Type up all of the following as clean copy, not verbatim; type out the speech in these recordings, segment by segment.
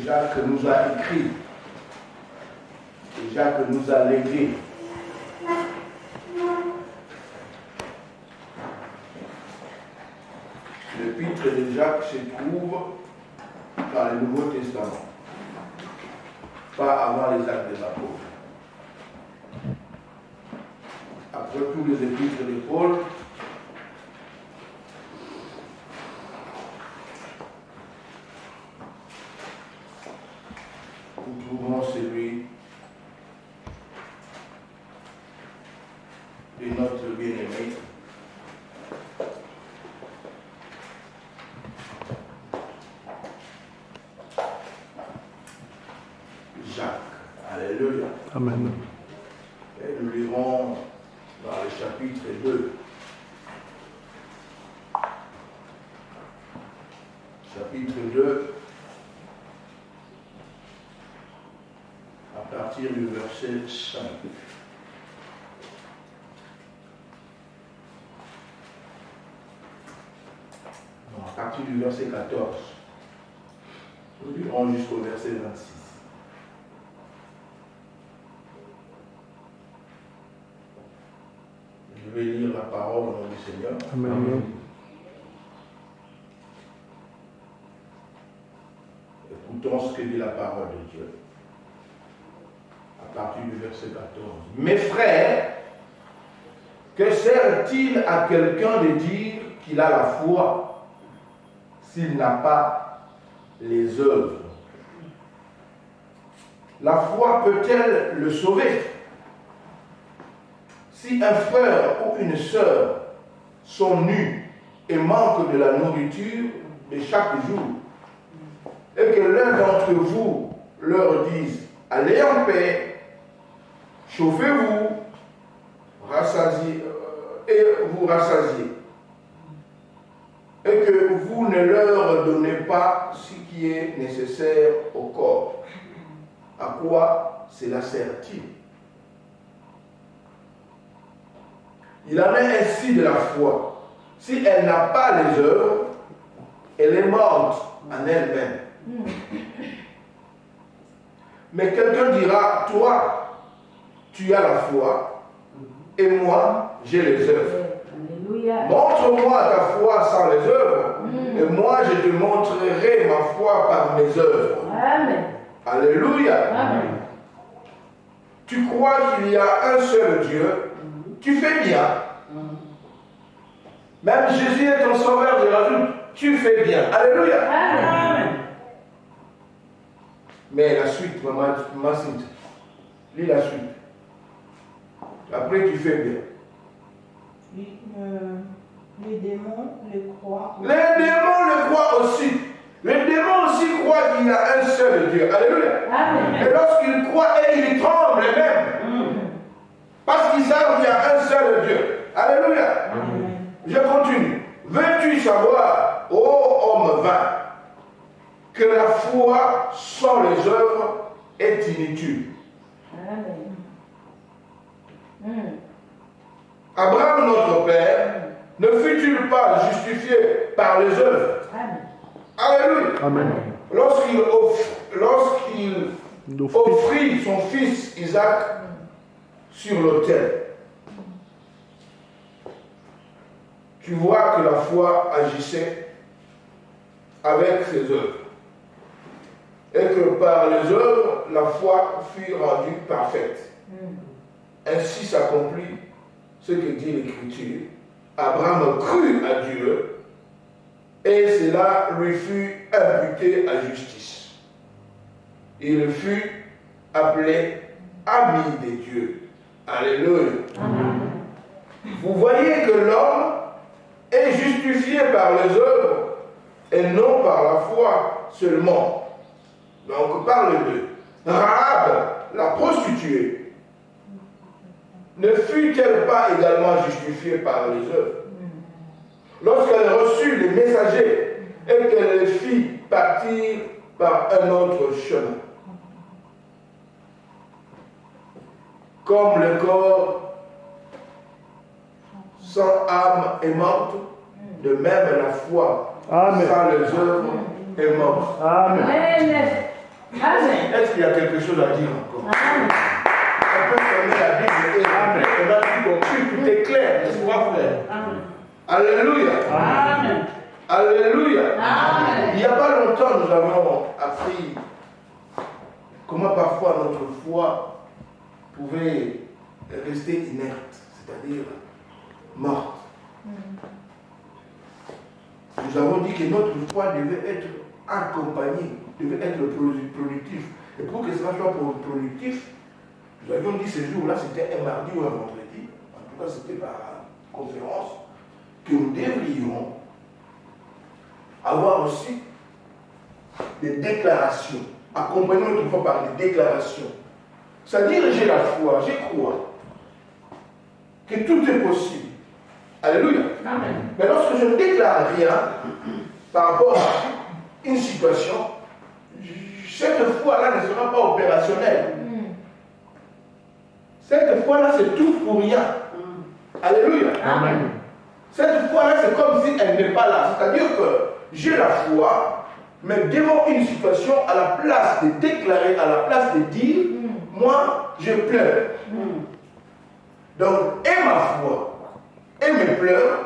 Jacques nous a écrit, et Jacques nous a légué. L'épître de Jacques se trouve dans le Nouveau Testament, pas avant les actes des apôtres. Après tous les épîtres de Paul, nous trouvons celui de notre bien-aimé Jacques. Alléluia. Amen. Et nous lirons dans le chapitre 2. Chapitre 2, à partir du verset 5. Non, à partir du verset 14. Nous lirons jusqu'au verset 26. Je vais lire la parole au nom du Seigneur. Amen. Écoutons ce que dit la parole de Dieu. À partir du verset 14. Mes frères, que sert-il à quelqu'un de dire qu'il a la foi s'il n'a pas les œuvres? La foi peut-elle le sauver? Si un frère ou une sœur sont nus et manquent de la nourriture de chaque jour, et que l'un d'entre vous leur dise « Allez en paix, chauffez-vous, et vous rassasiez », et que vous ne leur donnez pas ce qui est nécessaire au corps, à quoi cela sert-il? Il en est ainsi de la foi. Si elle n'a pas les œuvres, elle est morte en elle-même. Mais quelqu'un dira, toi, tu as la foi, et moi, j'ai les œuvres. Montre-moi ta foi sans les œuvres, et moi, je te montrerai ma foi par mes œuvres. Amen. Alléluia. Amen. Tu crois qu'il y a un seul Dieu, tu fais bien. Même Jésus est ton sauveur, je rajoute, tu fais bien. Alléluia. Amen. Mais la suite, maman Cynthia, lis la suite. Après, tu fais bien. Les démons le croient. Les démons le croient aussi. Les démons aussi croient qu'il y a un seul Dieu. Alléluia. Amen. Et lorsqu'ils croient, ils tremblent même. Parce qu'ils savent qu'il y a un seul Dieu. Alléluia. Amen. Je continue. Veux-tu savoir, ô homme vain, que la foi sans les œuvres est inutile? Amen. Abraham, notre père, ne fut-il pas justifié par les œuvres? Amen. Alléluia. Amen. Lorsqu'il offrit son fils Isaac sur l'autel, tu vois que la foi agissait avec ses œuvres. Et que par les œuvres, la foi fut rendue parfaite. Ainsi s'accomplit ce que dit l'Écriture. Abraham crut à Dieu et cela lui fut imputé à justice. Il fut appelé ami de Dieu. Alléluia. Vous voyez que l'homme est justifié par les œuvres et non par la foi seulement. Donc par les deux. Rahab, la prostituée, ne fut-elle pas également justifiée par les œuvres? Lorsqu'elle reçut les messagers et qu'elle les fit partir par un autre chemin. Comme le corps sans âme est morte, de même la foi Amen. sans les œuvres est morte. Amen. Amen. Est-ce qu'il y a quelque chose à dire encore? Amen. On peut fermer la Bible et après, on a tout compris, tout est clair, n'est-ce pas, frère? Amen. Alléluia. Amen. Alléluia. Amen. Il n'y a pas longtemps, nous avons appris comment parfois notre foi pouvait rester inerte, c'est-à-dire morte. Nous avons dit que notre foi devait être accompagnée, devait être productif. Et pour que cela soit productif, nous avions dit ce jour-là, c'était un mardi ou un vendredi, en tout cas c'était par conférence, que nous devrions avoir aussi des déclarations, accompagner notre foi par des déclarations. C'est-à-dire, j'ai la foi, j'y crois, que tout est possible. Alléluia. Amen. Mais lorsque je ne déclare rien par rapport à une situation, cette foi-là ne sera pas opérationnelle. Cette foi-là, c'est tout pour rien. Alléluia. Amen. Cette foi-là, c'est comme si elle n'est pas là. C'est-à-dire que j'ai la foi, mais devant une situation, à la place de déclarer, à la place de dire, moi, je pleure. Donc, et ma foi, et mes pleurs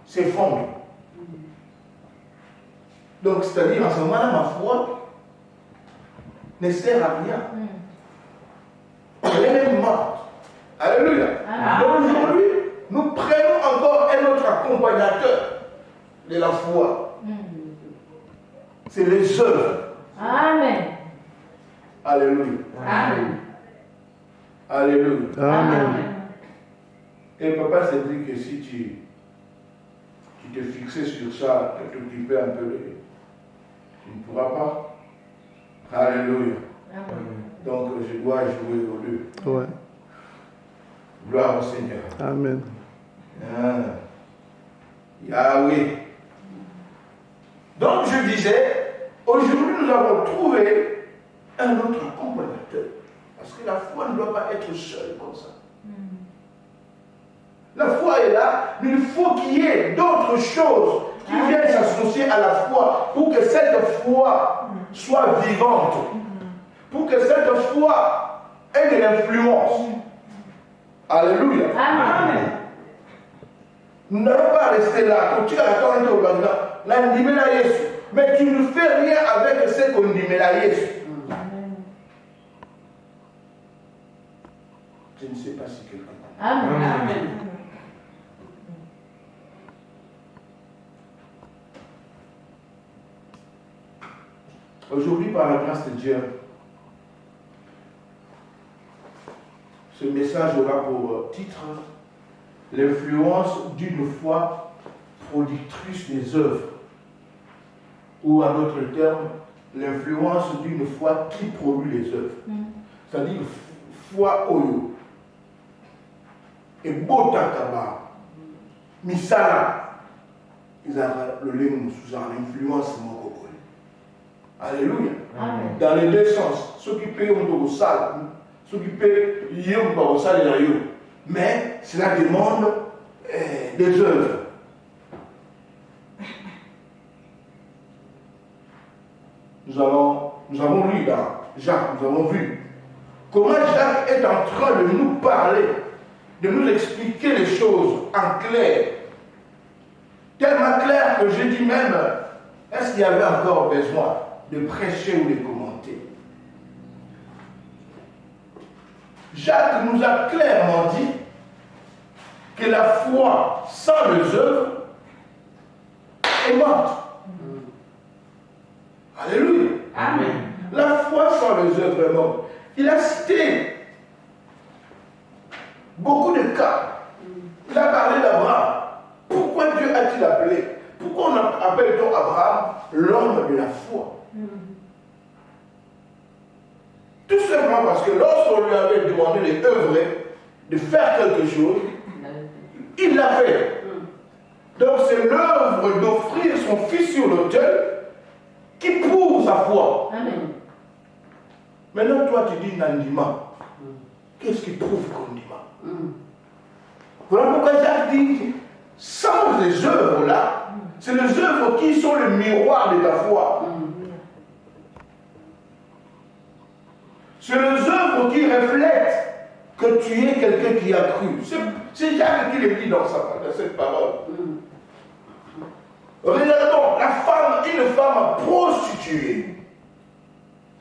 s'effondrent. Donc, c'est-à-dire, en ce moment-là, ma foi ne sert à rien. Elle est même morte. Alléluia. Donc, aujourd'hui, nous prenons encore un autre accompagnateur de la foi. C'est les œuvres. Amen. Alléluia. Amen. Alléluia. Amen. Et papa s'est dit que si tu te fixais sur ça, que tu t'occupais un peu, tu ne pourras pas. Alléluia. Donc je dois jouer aux deux. Ouais. Gloire au Seigneur. Amen. Yahweh. Donc je disais, aujourd'hui nous avons trouvé un autre accompagnateur. Parce que la foi ne doit pas être seule comme ça. La foi est là, mais il faut qu'il y ait d'autres choses qui viennent s'associer à la foi pour que cette foi soit vivante. Pour que cette foi ait de l'influence. Alléluia. Amen. Nous n'allons pas rester là. Quand tu as attendre au Bagdad, mais tu ne fais rien avec ce qu'on dit, mais la Yesu. Je ne sais pas si quelqu'un. Amen. Amen. Aujourd'hui, par la grâce de Dieu, ce message aura pour titre l'influence d'une foi productrice des œuvres, ou en d'autres termes, l'influence d'une foi qui produit les œuvres. C'est-à-dire foi oyo et botakaba misala ils ont l'influence moko. Alléluia. Amen. Dans les deux sens, ceux qui payent au salle, ceux qui payent au salle et mais cela demande des œuvres. Nous avons lu dans Jacques, nous avons vu comment Jacques est en train de nous parler, de nous expliquer les choses en clair. Tellement clair que j'ai dit même, est-ce qu'il y avait encore besoin de prêcher ou de commenter? Jacques nous a clairement dit que la foi sans les œuvres est morte. Alléluia. Amen. La foi sans les œuvres est morte. Il a cité beaucoup de cas. Il a parlé d'Abraham. Pourquoi Dieu a-t-il appelé? Pourquoi on appelle-t-on Abraham l'homme de la foi? Tout simplement parce que lorsqu'on lui avait demandé d'œuvrer, de faire quelque chose, il l'a fait. Donc c'est l'œuvre d'offrir son fils sur l'autel qui prouve sa foi. Amen. Maintenant, toi, tu dis Nandima. Qu'est-ce qui prouve Kondima? Voilà pourquoi Jacques dit, sans les œuvres là, c'est les œuvres qui sont le miroir de ta foi. C'est les œuvres qui reflètent que tu es quelqu'un qui a cru. C'est Jacques qui le dit dans cette parole. Regardons, une femme prostituée.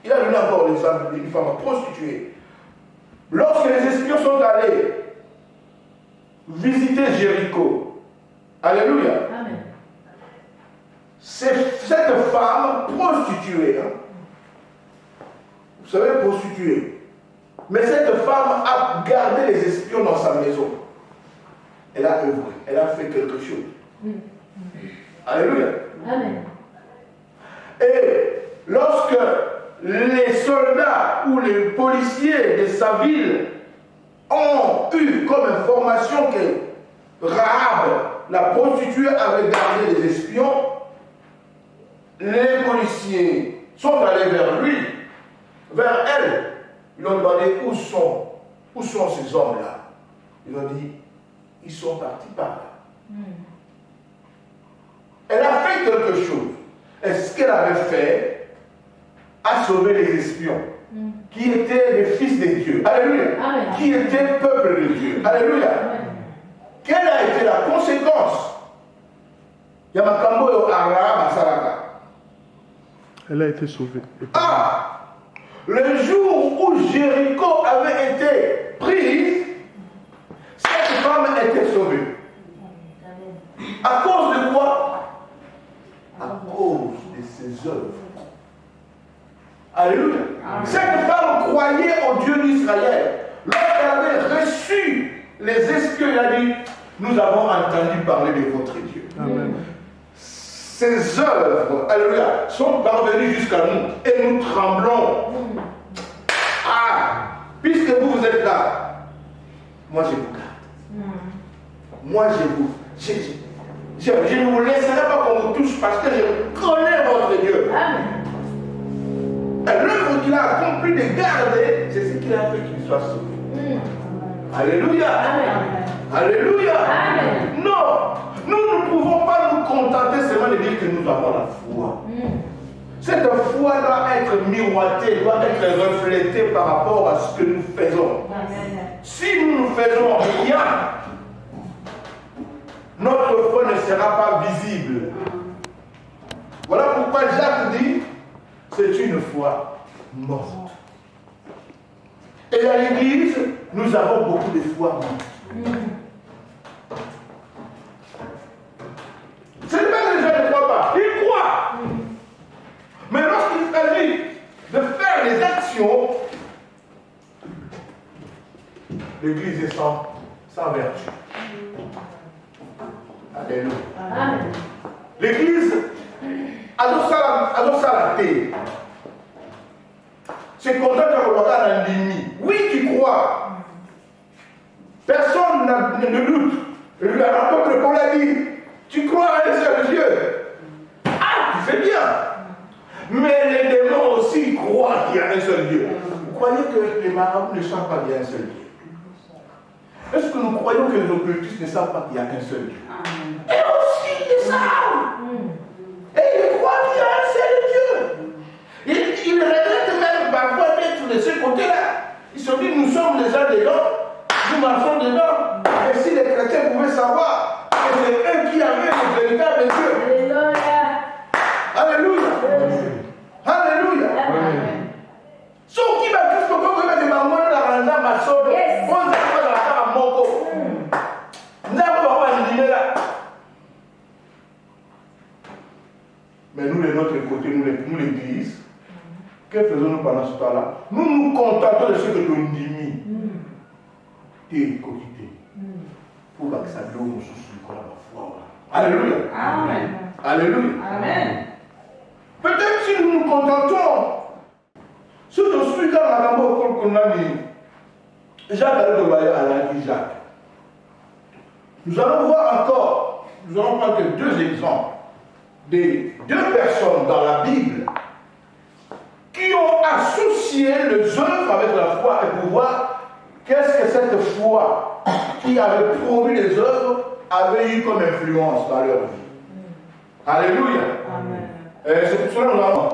Il a donné encore l'exemple d'une femme prostituée. Lorsque les espions sont allés visiter Jéricho, alléluia. Amen. C'est cette femme prostituée, hein, vous savez, prostituée. Mais cette femme a gardé les espions dans sa maison. Elle a œuvré, elle a fait quelque chose. Alléluia. Amen. Et lorsque les soldats ou les policiers de sa ville ont eu comme information que Rahab, la prostituée, avait gardé les espions, les policiers sont allés vers lui, vers elle. Ils ont demandé où sont ces hommes-là. Ils ont dit, ils sont partis par là. Elle a fait quelque chose. Et ce qu'elle avait fait a sauvé les espions, qui étaient les fils de Dieu. Alléluia. Amen. Qui étaient peuple de Dieu. Alléluia. Amen. Quelle a été la conséquence? Yamakambo Arab Asaraka. Elle a été sauvée. Le jour où Jéricho avait été prise, cette femme était sauvée. À cause de quoi? À cause de ses œuvres. Alléluia. Amen. Cette femme croyait au Dieu d'Israël. Lorsqu'elle avait reçu les espions, elle a dit, nous avons entendu parler de votre Dieu. Amen. Ces œuvres, alléluia, sont parvenues jusqu'à nous et nous tremblons. Puisque vous êtes là, moi je vous garde. Moi je ne vous laisserai pas qu'on vous touche parce que je connais votre Dieu. Et l'œuvre qu'il a accomplie de garder, c'est ce qu'il a fait qu'il soit sauvé. Alléluia. Amen. Alléluia. Amen. Non, nous ne pouvons pas nous contenter seulement de dire que nous avons la foi. Cette foi doit être miroitée, doit être reflétée par rapport à ce que nous faisons. Amen. Si nous ne faisons rien, notre foi ne sera pas visible. Voilà pourquoi Jacques dit, c'est une foi morte. Et à l'église, nous avons beaucoup de foi morte. Ce n'est pas que les gens ne croient pas, ils croient. Mais lorsqu'il s'agit de faire des actions, l'église est sans vertu. Alléluia. Amen. L'église a la thé. C'est content de regarder un ennemi. Oui, tu crois. Personne ne doute. L'apôtre Paul a dit, tu crois à un seul Dieu. Tu fais bien. Mais les démons aussi croient qu'il y a un seul Dieu. Vous croyez que les marabouts ne savent pas qu'il y a un seul Dieu? Est-ce que nous croyons que les occultistes ne savent pas qu'il y a un seul Dieu? Et aussi ils savent. Et ils croient qu'il y a un seul Dieu. Ils regrettent même parfois d'être de ce côté-là. Ils se disent, nous sommes déjà dedans, nous marchons dedans. Et si les chrétiens pouvaient savoir que c'est eux qui avaient le véritable Dieu. Alléluia. Alléluia. So qui va plus que mettre des mamans dans la randa maçon, on ne sait pas dans la carte à Moko. N'a pas là. Mais nous, de notre côté, nous l'église, que faisons-nous pendant ce temps-là? Nous nous contentons de ce que nous disons. T'es quotidien. Pour que ça donne nous sur la foi. Alléluia. Amen. Alléluia. Amen. Peut-être si nous nous contentons, si je suis dans la rambo qu'on a dit, Jacques a dit à la Jacques. Nous allons voir encore, nous allons prendre que deux exemples de deux personnes dans la Bible qui ont associé les œuvres avec la foi et pour voir qu'est-ce que cette foi qui avait promu les œuvres avait eu comme influence dans leur vie. Alléluia. Amen. C'est pour cela que nous avons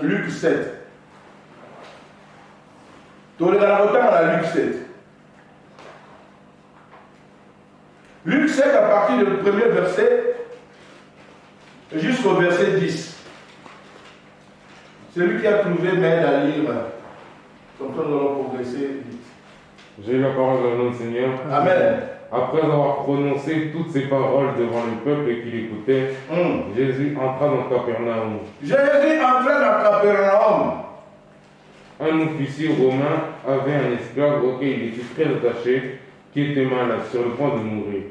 Luc 7. Dans le Galagotin, on a Luc 7. Luc 7, à partir du premier verset jusqu'au verset 10. Celui qui a trouvé m'aide à lire. Comme ça, nous allons progresser vite. J'ai eu la parole de notre Seigneur. Amen. Après avoir prononcé toutes ces paroles devant le peuple qui l'écoutait, Jésus entra dans Capernaum. Jésus entra dans Capernaum. Un officier romain avait un esclave auquel il était très attaché, qui était malade, sur le point de mourir.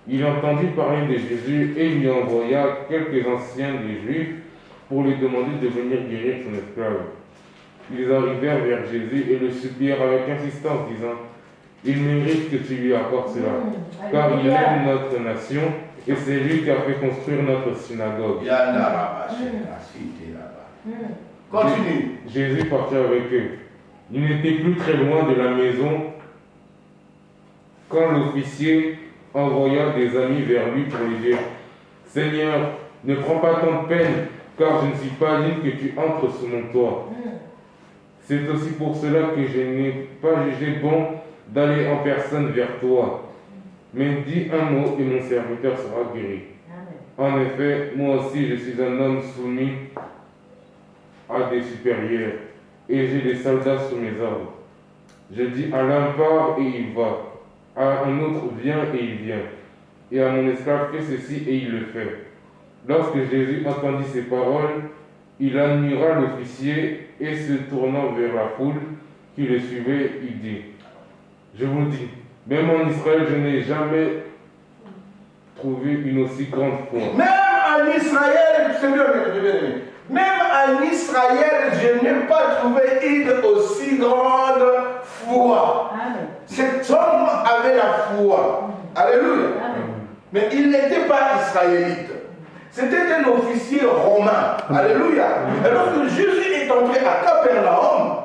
Il entendit parler de Jésus et lui envoya quelques anciens des Juifs pour lui demander de venir guérir son esclave. Ils arrivèrent vers Jésus et le supplièrent avec insistance, disant: il mérite que tu lui accordes cela, car il aime notre nation et c'est lui qui a fait construire notre synagogue. Continue. Jésus partit avec eux. Il n'était plus très loin de la maison quand l'officier envoya des amis vers lui pour lui dire: Seigneur, ne prends pas tant de peine, car je ne suis pas digne que tu entres sous mon toit. C'est aussi pour cela que je n'ai pas jugé bon d'aller en personne vers toi. Mais dis un mot et mon serviteur sera guéri. En effet, moi aussi je suis un homme soumis à des supérieurs et j'ai des soldats sous mes ordres. Je dis à l'un part et il va, à un autre viens et il vient, et à mon esclave fais ceci et il le fait. Lorsque Jésus entendit ces paroles, il admira l'officier et se tournant vers la foule qui le suivait, il dit: je vous dis, même en Israël, je n'ai jamais trouvé une aussi grande foi. Même en Israël, même en Israël, je n'ai pas trouvé une aussi grande foi. Amen. Cet homme avait la foi. Alléluia. Amen. Mais il n'était pas israélite. C'était un officier romain. Alléluia. Et lorsque Jésus est entré à Capernaum,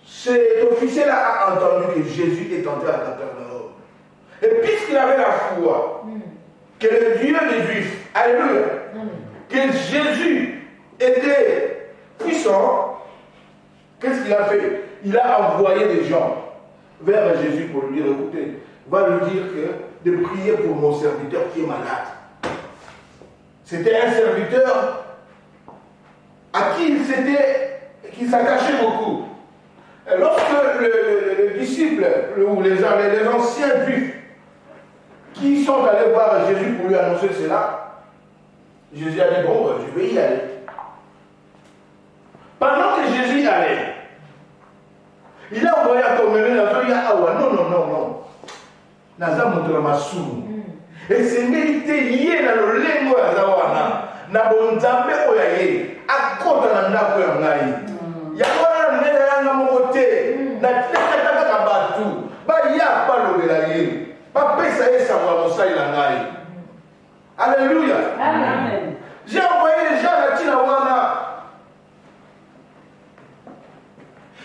cet officier-là a entendu que Jésus est entré à Capernaum. Et puisqu'il avait la foi que le Dieu des Juifs, alléluia, que Jésus était puissant, qu'est-ce qu'il a fait? Il a envoyé des gens vers Jésus pour lui dire: écoutez, va lui dire que de prier pour mon serviteur qui est malade. C'était un serviteur à qui qui s'attachait beaucoup. Et lorsque le disciple, ou les anciens juifs, qui sont allés voir Jésus pour lui annoncer cela, Jésus a dit: bon, je vais y aller. Pendant que Jésus allait, il a envoyé à Tomé, il a dit: non. Naza Moutolamassou. Et c'est mérité lié dans le lengo à Zawana. Nabonzambe Oyaye, à côté de Nanda Koyangaï. Yawana Nena Mokote, Natleka Kabatu, Baya Palobelaye, Papa Saïe Samamosa Ilangaï. Alléluia. Amen. J'ai envoyé les gens à Tinawana.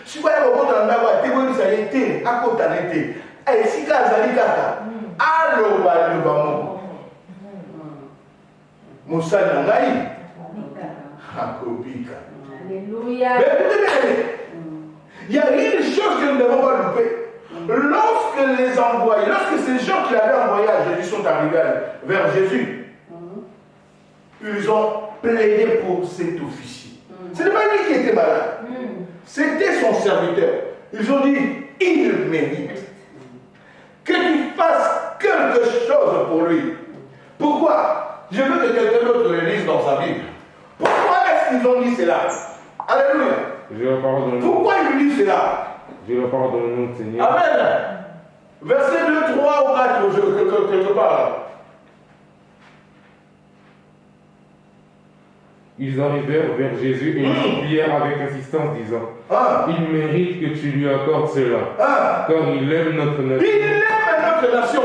Je suis pas au côté de Nanda, Téboni Saïe, à côté de Nete. Et si Kazali Kaka, allo Balubamo. Moussa Nangaï, Akobika. Alléluia. Mais écoutez, il y a une chose que nous ne devons pas louper. Lorsque ces gens qui l'avaient envoyé à Jésus sont arrivés vers Jésus, ils ont plaidé pour cet officier. Ce n'est pas lui qui était malade, c'était son serviteur. Ils ont dit: il mérite que tu fasses quelque chose pour lui. Pourquoi? Je veux que quelqu'un d'autre le lise dans sa Bible. Pourquoi est-ce qu'ils ont dit cela? Alléluia. J'ai la parole de nous. Pourquoi ils lui disent cela? J'ai la parole de nous, Seigneur. Amen. Verset 2, 3 ou 4, quelque part. Ils arrivèrent vers Jésus et le supplièrent avec insistance, disant: il mérite que tu lui accordes cela, car il aime notre nation. Il aime notre nation.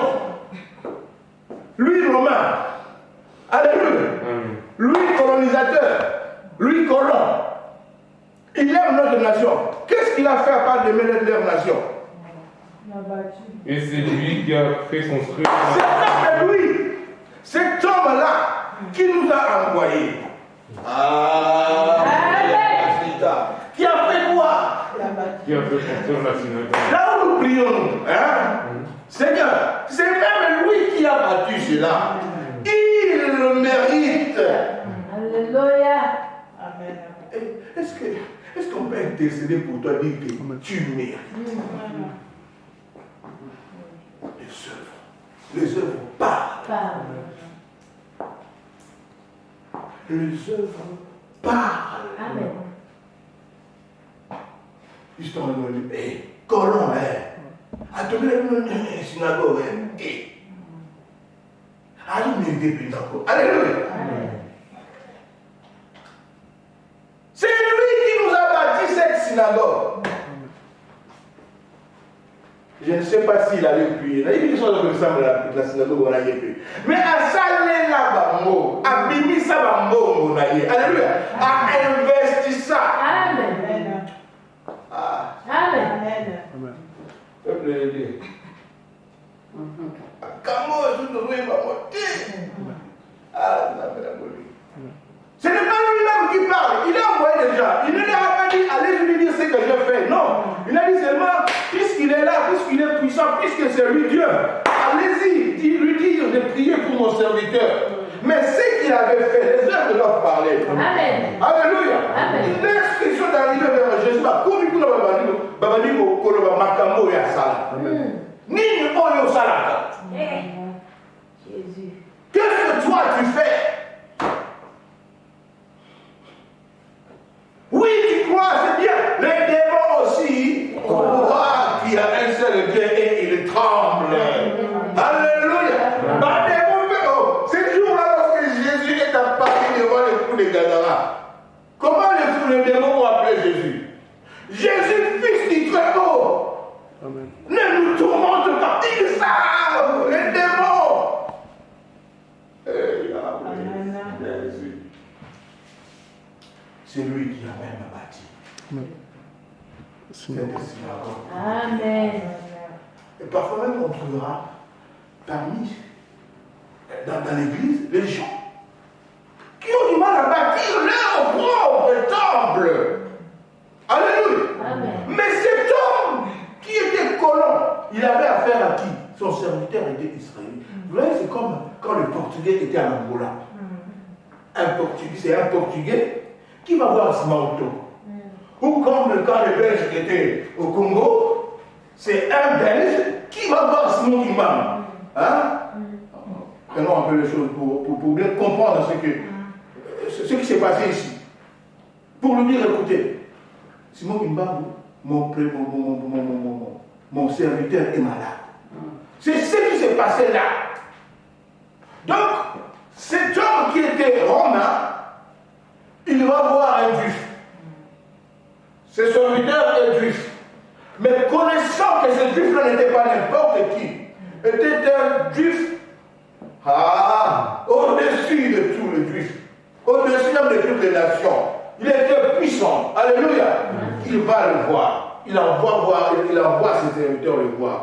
Lui, Romain. Alléluia. Amen. Lui, colonisateur. Lui, colon. Il aime notre nation. Qu'est-ce qu'il a fait à part d'aimer leur nation? Et c'est lui qui a fait construire. C'est lui. Cet homme-là qui nous a envoyés. qui a fait construire la synagogue. Là où nous prions, hein, Seigneur, c'est même lui qui a battu cela. Il le mérite. Alléluia. Amen. Est-ce qu'on peut intercéder pour toi, dire que tu mérites? Les œuvres parlent. Les œuvres parlent. Amen. Histoire de nous dire, colon, à te mettre une synagogue, allez, alléluia. C'est lui qui nous a bâti cette synagogue. Je ne sais pas s'il allait prier. Il y a des choses comme ça dans la synagogue où on a prié. Mais à Salé Nabamo, à Bimi Sabambo, on a alléluia, à investir ça. Amen. Ah, Amen. peuple de Dieu. Comment est-ce que nous devons monter? Ah, ce n'est pas lui-même qui parle. Il a envoyé des gens. Il ne leur a pas dit, allez lui dire ce que je fais. Non. Il a dit seulement, puisqu'il est là, puisqu'il est puissant, puisque c'est lui Dieu, allez-y, lui dire de prier pour mon serviteur. Mais ce qu'il avait fait, les œuvres doivent parler. Amen. Alléluia. Amen. L'inscription d'arriver vers Jésus, comme il dit, Makambo et Asala. Ni Oyo Salata. Jésus. Qu'est-ce que toi tu fais? Oui, tu crois, c'est bien. Les démons aussi croient qu'il y a un seul Dieu et ils tremblent. Alléluia. Bah, démons, ce jour-là, lorsque Jésus est apparu devant les fous de Gadara, comment les démons ont appelé Jésus? Jésus, fils du Très-Haut. Amen. Ne nous tourmente pas. Ils savent, les démons. Jésus. C'est lui qui a même bâti. Amen. C'est le synagogue. Amen. Et parfois même on trouvera parmi, dans l'église, les gens qui ont du mal à bâtir leur propre temple. Alléluia. Amen. Mais cet homme qui était colon, il avait affaire à qui? Son serviteur était israélite. Vous voyez, c'est comme quand le Portugais était à Angola. C'est un Portugais qui va voir Smauto. Ou comme quand les Belges étaient au Congo, c'est un Belge qui va voir Simon Imam. Hein? Prenons un peu les choses pour bien comprendre ce qui s'est passé ici. Pour lui dire, écoutez, Simon Imam, mon serviteur est malade. C'est ce qui s'est passé là. Donc, cet homme qui était romain, il va voir un juif. Ce serviteur est juif. Mais connaissant que ce juif-là n'était pas n'importe qui, était un juif au-dessus de tous les juifs, au-dessus même de toutes les nations. Il était puissant. Alléluia. Il va le voir. Il envoie ses serviteurs le voir.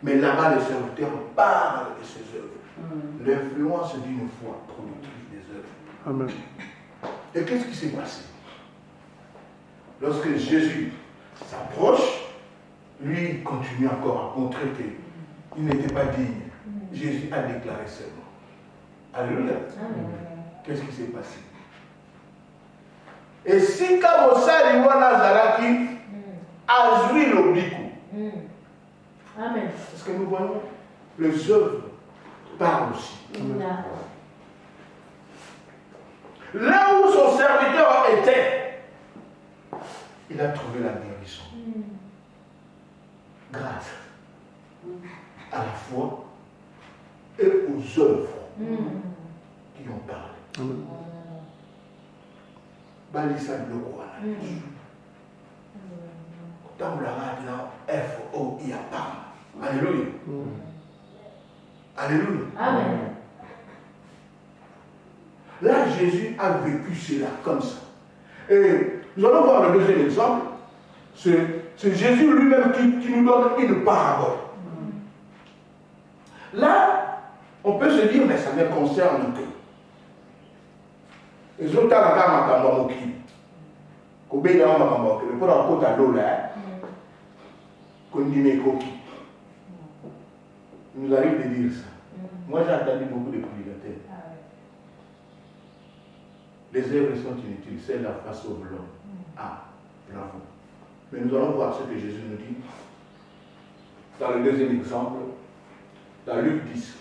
Mais là-bas, les serviteurs parlent de ses œuvres. L'influence d'une foi productive des œuvres. Amen. Et qu'est-ce qui s'est passé? Lorsque Jésus s'approche, lui continue encore à montrer qu'il n'était pas digne. Jésus a déclaré seulement. Alléluia. Qu'est-ce qui s'est passé? Et si Kamosa Liwana Zalaki a joué l'oblique. Amen. Parce que nous voyons, les œuvres parlent aussi. Là où son serviteur était, il a trouvé la guérison. Grâce à la foi et aux œuvres qui ont parlé. Amen. Balisa le roi. Dans la radio, F-O-I-A-P-A. Alléluia. Alléluia. Amen. Là, Jésus a vécu cela comme ça. Et nous allons voir le deuxième exemple. C'est Jésus lui-même qui nous donne une parabole. Là, on peut se dire, mais ça ne concerne que. Les autres, on a Kondime-Koki. Il nous arrive de dire ça. Moi, j'ai entendu beaucoup de prédicateurs. Les œuvres sont inutiles, c'est la face au l'homme. Ah, bravo. Mais nous allons voir ce que Jésus nous dit dans le deuxième exemple, dans Luc 10,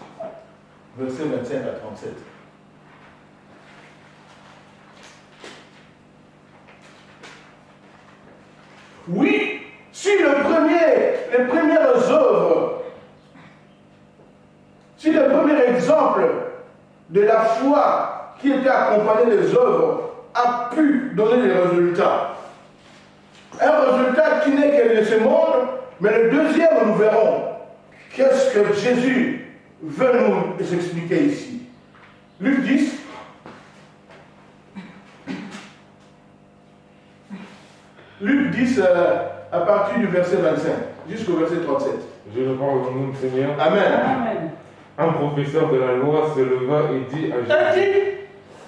versets 25 à 37. Oui, si les premières œuvres, si le premier exemple de la foi qui était accompagné des œuvres a pu donner des résultats, un résultat qui n'est que de ce monde, mais le deuxième, nous verrons qu'est-ce que Jésus veut nous expliquer ici. Luc 10. Luc 10, à partir du verset 25 jusqu'au verset 37. Je le parle au nom du Seigneur. Amen. Amen. Un professeur de la loi se leva et dit à Jésus.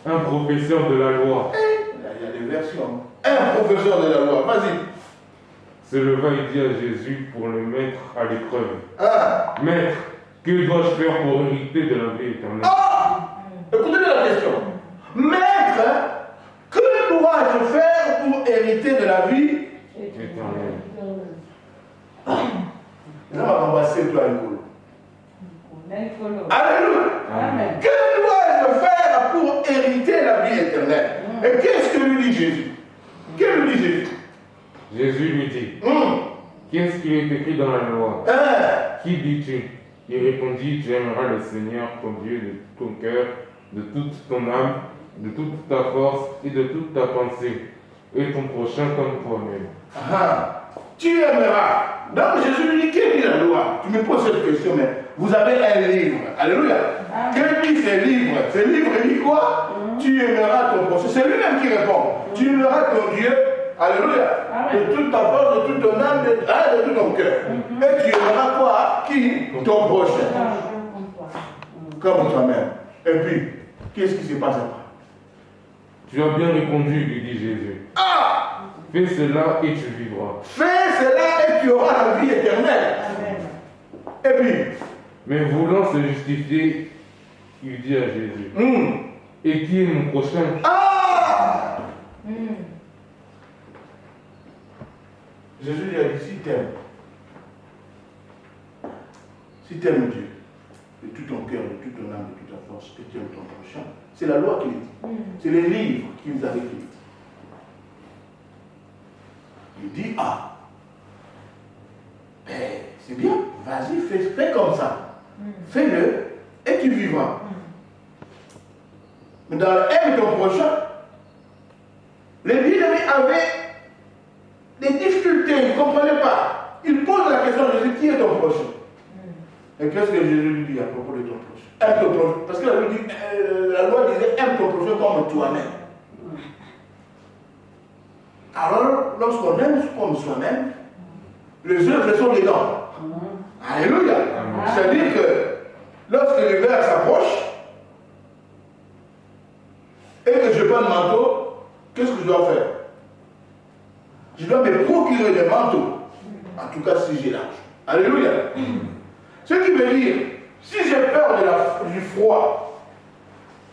Un professeur de la loi. Il y a des versions. Un professeur de la loi, vas-y. Se leva et dit à Jésus pour le mettre à l'épreuve. Ah. Maître, que dois-je faire pour hériter de la vie éternelle? Ah. Écoutez bien la question. Maître, que dois-je faire pour hériter de la vie éternelle? Là, on va passer toi L'écolo. Alléluia. Amen. Que dois-je faire pour hériter la vie éternelle? Et qu'est-ce que lui dit Jésus? Que lui dit Jésus? Jésus lui dit, qu'est-ce qui est écrit dans la loi? Qui dis-tu? Il répondit, tu aimeras le Seigneur, ton Dieu, de tout ton cœur, de toute ton âme, de toute ta force et de toute ta pensée, et ton prochain comme toi-même. Tu aimeras. Donc Jésus lui dit, quelle est la loi? Tu me poses cette question, mais vous avez un livre. Alléluia. Quel dit ce livre? Ce livre dit quoi? Tu aimeras ton prochain. C'est lui-même qui répond. Tu aimeras ton Dieu. Alléluia. De toute ta force, de toute ton âme, de tout ton cœur. Et tu aimeras quoi? Qui? Ton prochain. Comme toi-même. Et puis, qu'est-ce qui se passe après? Tu as bien répondu, lui dit Jésus. Fais cela et tu vivras. Fais cela et tu auras la vie éternelle. Et puis, mais voulant se justifier, il dit à Jésus, et qui est mon prochain? Jésus lui a dit, si t'aimes Dieu, de tout ton cœur, de toute ton âme, de toute ta force, que tu aimes ton prochain, c'est la loi qui le dit. C'est les livres qui nous avaient dit. Il dit, c'est bien, vas-y, fais comme ça. Fais-le et tu vivras. Mais dans le aime ton prochain, les bien-aimés avaient des difficultés, ils ne comprenaient pas. Ils posent la question à Jésus, qui est ton prochain? Et qu'est-ce que Jésus lui dit à propos de ton prochain? Aime ton prochain. Parce que la loi disait, aime ton prochain comme toi-même. Alors, lorsqu'on aime comme soi-même, les œuvres sont dedans. Alléluia. C'est-à-dire que lorsque l'hiver s'approche et que je prends le manteau, qu'est-ce que je dois faire? Je dois me procurer des manteaux. En tout cas, si j'ai l'argent. Alléluia. Ce qui veut dire, si j'ai peur du froid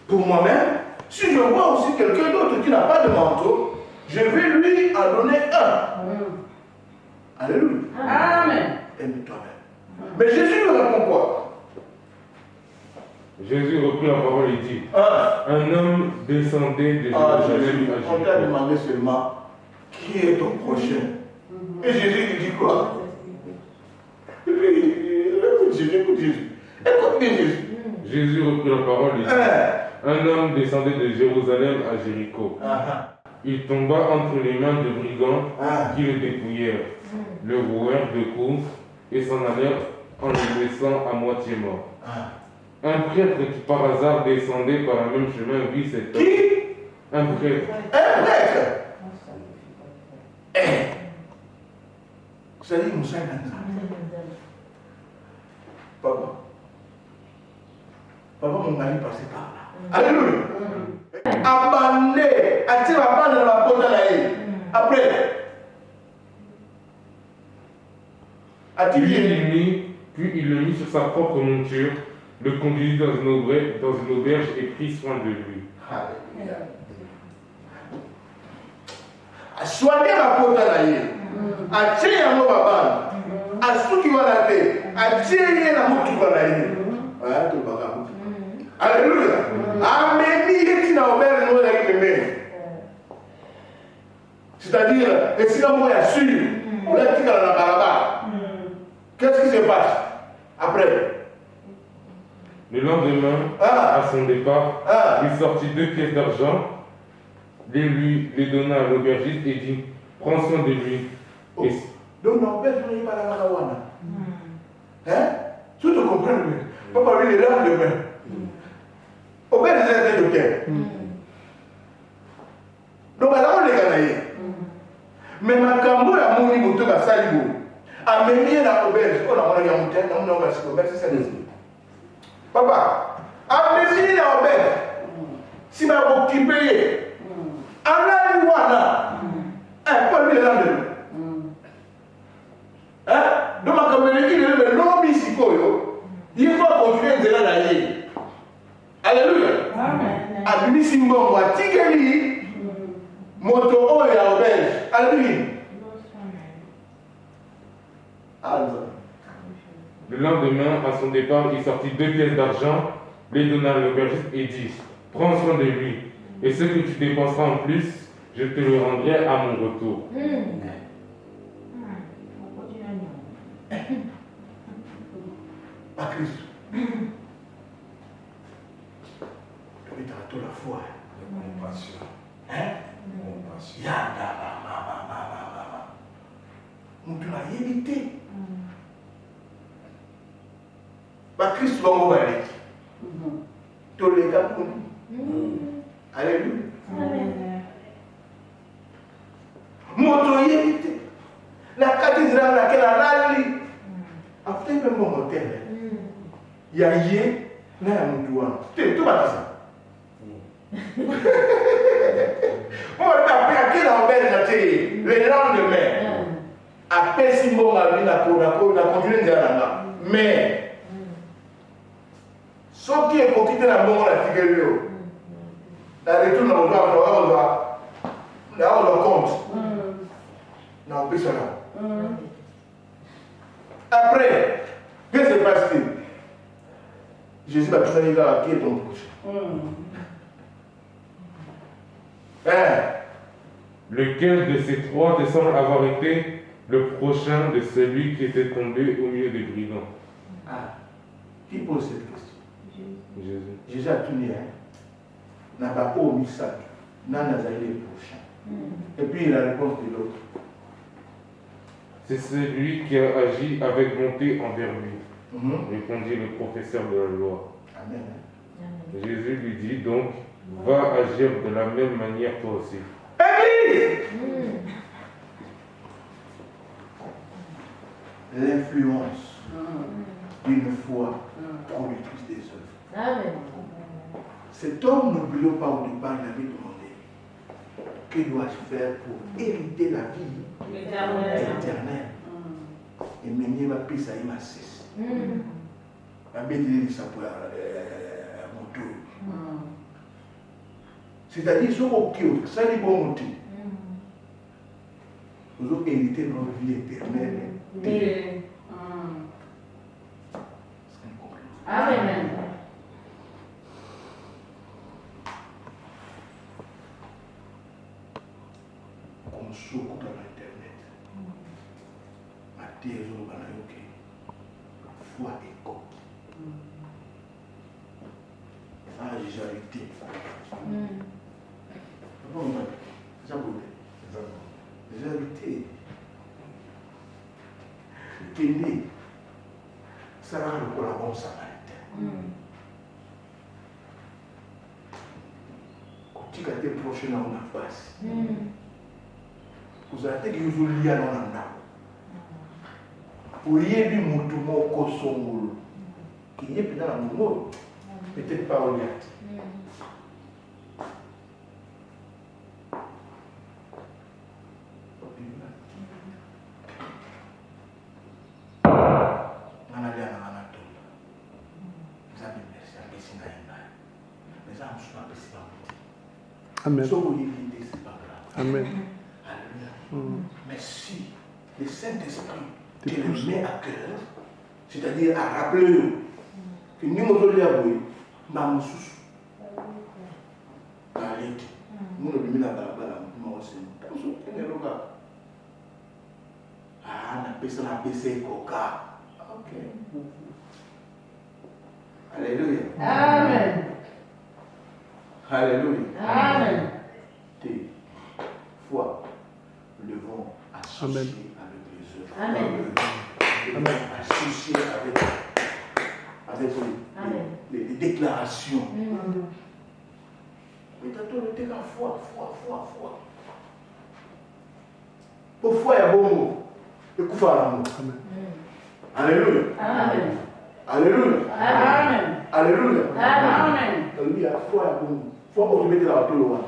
pour moi-même, si je vois aussi quelqu'un d'autre qui n'a pas de manteau, je vais lui en donner un. Alléluia. Amen. Aime toi-même. Mais Jésus lui répond quoi? Jésus reprit la parole et dit, un homme descendait de Jésus, Jérusalem à on t'a Jéricho. demandé seulement qui est ton prochain. Et Jésus lui dit quoi? Et puis, écoute Jésus. Écoute bien Jésus. Jésus reprit la parole et dit, un homme descendait de Jérusalem à Jéricho. Il tomba entre les mains de brigands qui le dépouillèrent, le rouèrent de coups et s'en allèrent en le laissant à moitié mort. Un prêtre qui par hasard descendait par le même chemin vit cet homme. Qui? Un prêtre. Un prêtre. Ça dit Moussa Papa. Papa, mon mari passait par là. Alléluia. Abandonné. A-t-il abandonné la porte à la haine? Après. Puis il le mit sur sa propre monture, le conduisit dans une auberge et prit soin de lui. Alléluia. Soigner ma pote à l'aïe. A tirer un mot babane. A ceux qui vont la tête. A tirer un mot qui va la l'aïe. Ouais, tout le bagage. Alléluia. Amen. Il est dans l'auberge de l'aïe. C'est-à-dire, et si la mot est sûr, on l'a dit dans la barabara. Qu'est-ce qui se passe après? Le lendemain, à son départ, il sortit 2 pièces d'argent, les donna à l'aubergiste et dit, prends soin de lui. Oh. Donc l'auberge n'est pas la marawana. Hein? Tu te comprends bien. Papa lui, il est là demain. Auberge est de quel? Donc là, on est gagné. Mais ma cambo a mon niveau de la saligo. A même la auberge. On a mon montagne, on a mon auberge, c'est l'esprit. Papa, a même la auberge. Si ma vous qui paye. En la wana. Pas lui là de. Hein? Donc ma cambo il est le lobby sikoyo. Il faut continuer de l'aller. Alléluia. Amen. A lui simbo wa tigeli. Moto oya auberge. Alléluia. Le lendemain, à son départ, il sortit 2 pièces d'argent, les donna à l'aubergiste et dit, prends soin de lui, et ce que tu dépenseras en plus, je te le rendrai à mon retour. À Christ. Tu as toute la foi. La compassion. Hein? Compassion. Yada, tu l'as évité. Christ va vous aller. Tous les gars pour nous. Alléluia. Moto évité. La cathédrale laquelle a rallye. Après même mon hôtel. Il y a yé, là il y a mon doigt. Tu vas dire ça. On va appeler à quel envers le lendemain. Après si bon ma vie n'a continué de là. Mais ce qui est pour quitter la mort la figure, la retour dans le droit, là on le compte. Non, plus cela. Après, qu'est-ce qui se passe-t-il? Jésus va tout faire qui est ton prochain. Lequel de ces trois te semble avoir été le prochain de celui qui était tombé au milieu des brigands? Qui pose cette question? Jésus. Jésus a tout dit. N'a pas omis ça. N'a pas le prochain. Et puis la réponse de l'autre. C'est celui qui a agi avec bonté envers lui, répondit le professeur de la loi. Amen. Jésus lui dit donc, va agir de la même manière toi aussi. L'influence d'une foi productrice des œuvres. Amen. Cet homme, n'oublions pas au départ, il avait demandé que dois-je faire pour hériter la vie éternelle. Et maintenant, ma paix, ça y m'a cessé. Ma bête, il dit ça pour mon tour. C'est-à-dire, ce qu'on ça n'est pas monté. Nous avons hérité notre vie éternelle. Amen. Comme souffre dans l'internet. Ma thèse au Banayoke. Foi et corps. J'ai arrêté. C'est ça pour j'ai arrêté. Kéné. Ça va le collaborer samaritain. Quand tu as été proche dans la face. Vous avez été lié dans la main. Pour y aller, mon tout mon cossongo. Qui est dans la main. Peut-être pas au liat. Amen. Ce que vous évitez, ce n'est pas grave. Amen. Alléluia. Mais si le Saint-Esprit te le met à cœur, c'est-à-dire à rappeler que nous sommes là, nous sommes nous nous sommes là, nous sommes là. Ah, on a PC Coca. Ok. Alléluia. Amen. Alléluia. Amen. Tes foi, nous devons associer Amen. avec les œuvres. Amen. Nous devons associer avec les déclarations. Mais t'as tout le temps la foi. Pour foi, il y a bon mot. Et coup, l'amour. Amen. Alléluia. Amen. Alléluia. Amen. Alléluia. Amen. Alléluia. Foi, il y a bon mot. Foi, on te met dans la tout le monde.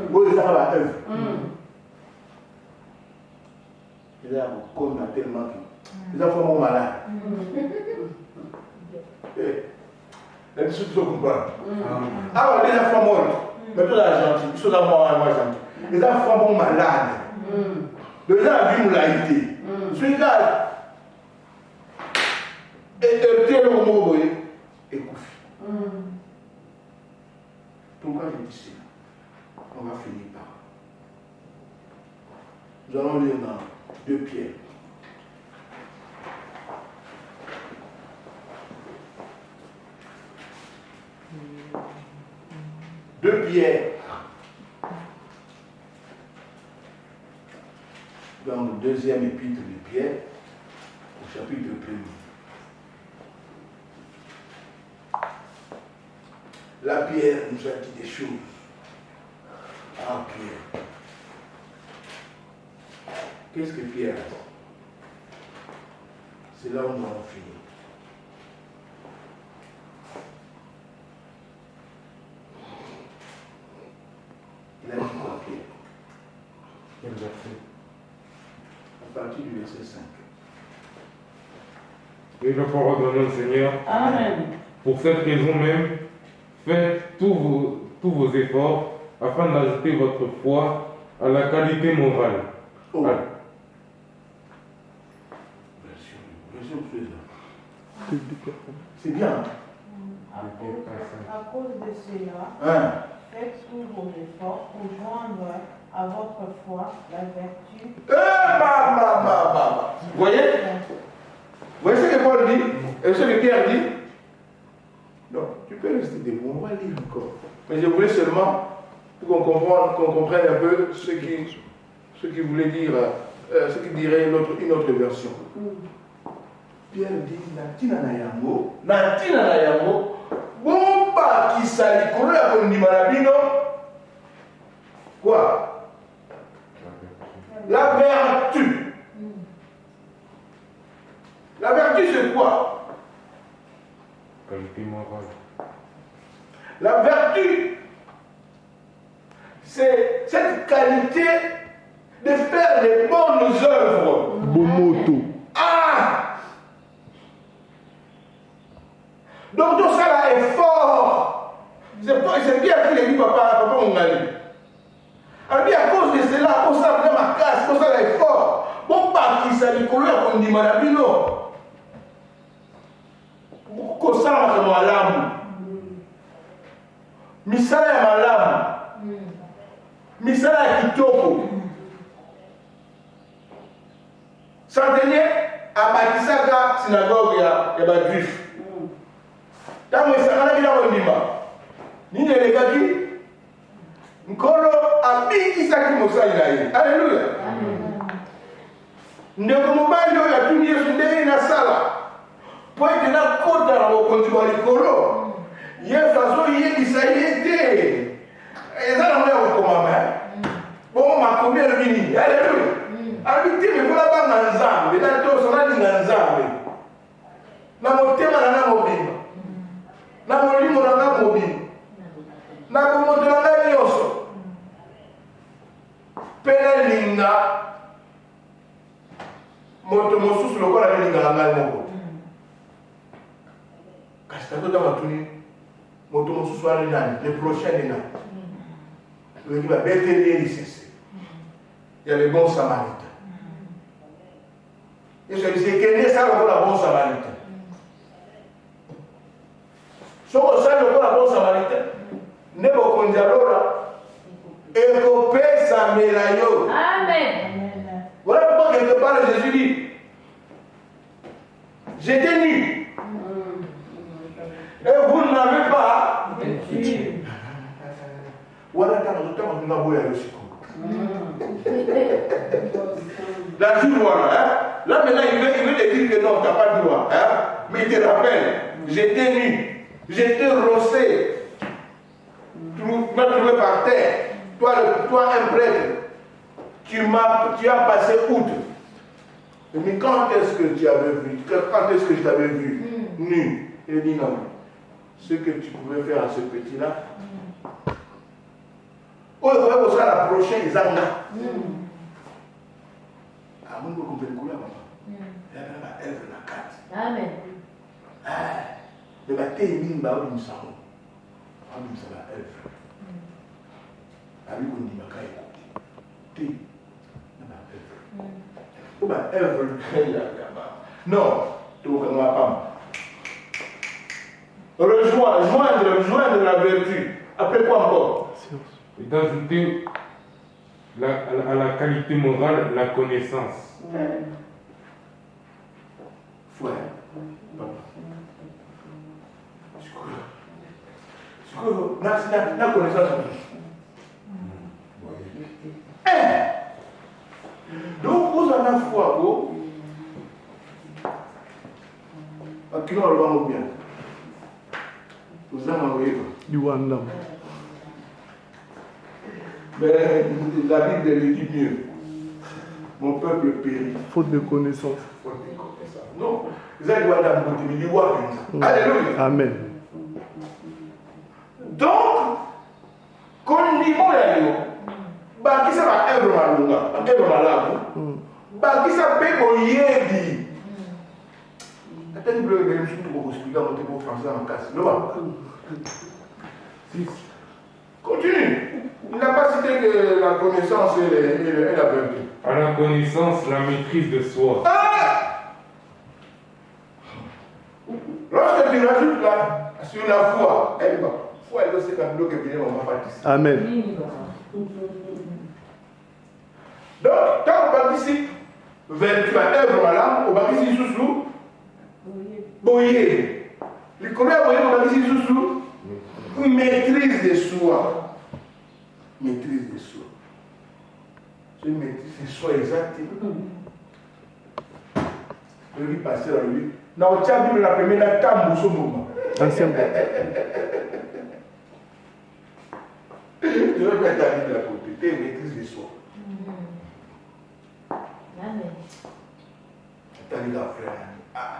Vous avez la œuvre. Et là, vous connaissez tellement que les enfants sont malades. Les gens qui se comprennent. Ah, les enfants morts. Mais tout là gentil. Ils sont là, moi gentil. Les enfants sont malades. Les gens vivent la été. Celui-là, et le mot, et Koufi. Pourquoi je dis cela? On va finir par. Nous allons lire dans 2 Pierre. Deux Pierre. Dans le 2e épître de Pierre, au chapitre 1. La Pierre nous a dit des choses. Ah, Pierre. Qu'est-ce que Pierre a dit? C'est là où nous allons finir. Il a dit quoi, Pierre? Quel verset? À partir du verset 5. Et la parole de notre Seigneur. Amen. Pour cette raison même, faites tous vos efforts afin d'ajouter votre foi à la qualité morale. Oh. Ah. Version c'est bien. À cause de cela, Hein? faites tous vos efforts pour joindre à votre foi la vertu. Vous voyez? Vous voyez ce que Paul dit? Et ce que Pierre dit? Non, tu peux rester debout, on va lire encore. Mais je voulais seulement pour qu'on comprenne un peu ce qui voulait dire, ce qui dirait une autre version. Pierre dit, Natina na yango, bomba qui sali kolo ya kondima na bino. Quoi? La vertu. La vertu, c'est quoi? Qualité morale. La vertu, c'est cette qualité de faire les bonnes œuvres. Bomoto. Ah! Donc tout ça là est fort. C'est bien qu'il dit papa mon ami. Elle dit à cause de cela, pour ça, ma casse, pour ça, elle est fort. Bon, pas qui s'est collé à mon dimanabino. Pour ça, ma malamu. Misala ya malamu. Misala ya kitoko. Centenier, à Bakisaka, synagogue ya Badjuif. Tango esangana bila kondima. Nini elekaki? Nkolo abikisaki mosali na ye. Alléluia. Ndeko mobali oyo atuni Yesu ndenge nasala po ete nakota na bokonzi bwa likolo. Yesu azoyebisa ye te. Eza na moya kokomama. Bongo makomi alobi nini? Alléluia. Alobi te mekola banga Nzambe na toso nalinga Nzambe. Na motema na nga mobimba. Na molimo na nga mobimba. Na komoto na nga nyonso. Pena linga moto mosusu lokola belinga ngai moko. Kasi tatota matuni moto mosusu ali nani le prochain ni nani. Le qui va bétélé ici. Il y a les bons samaritains. Et je disais, quel est ça le bon samaritain? Si on sait le bon samaritain, ne pas qu'on dise alors, et qu'on paie sa mélayo. Amen. Voilà pourquoi quelque part Jésus dit, j'étais nu. Et vous n'avez pas. Voilà, on a beau aller aussi. La joue voilà, hein? Là maintenant il veut te dire que non, tu n'as pas le droit. Hein? Mais il te rappelle, j'étais nu, j'étais rossé, tu m'as trouvé par terre. Toi un prêtre, tu as passé outre. Mais quand est-ce que tu avais vu? Quand est-ce que je t'avais vu? Nu. Il dit non. Ce que tu pouvais faire à ce petit-là. Oh, il va vous la prochaine Zanga. Ah, moi, je comprends le coup là, maman. Il y a elle la carte. Amen. Le matin, il dit, bah, on s'en va. On s'en va, elle. Ah oui, on dit, ma caille, écoutez. Oh, bah, elle veut le non, tu ne comprends pas. Rejoindre la vertu. Après quoi encore? Et d'ajouter à la qualité morale la connaissance. Foi. La connaissance. Donc, vous en avez foi, vous. À qui on le va bien? Vous en avez Du Wandam. Mais la Bible le dit mieux. Mon peuple périt. Faute de connaissance. Faute de connaissance. Non. Vous avez dit Alléluia. Amen. Donc, quand dit bah qui ça va être malade? Bah qui ça peut moyer? Attends, je vais vous expliquer en français en casse. Continue. Il n'a pas cité que la connaissance et la vertu. À la connaissance, la maîtrise de soi. Ah! Lorsque tu rajoutes là, sur la foi, elle va. Foi, elle sait qu'un bloc est bien, on va participer. Amen. Donc, quand on participe, vertu à œuvre malade, on participe sous boyer. Les combien boyer, on participe sous maîtrise de soi. Maîtrise de soi. C'est une maîtrise de soi exacte. Je vais passer dans le livre. Non, tu as vu la première table au moment. Ancien. Je vais mettre ta vie de la côté. Tu maîtrise de soi. Amen. Tu as dit à frère. Ah,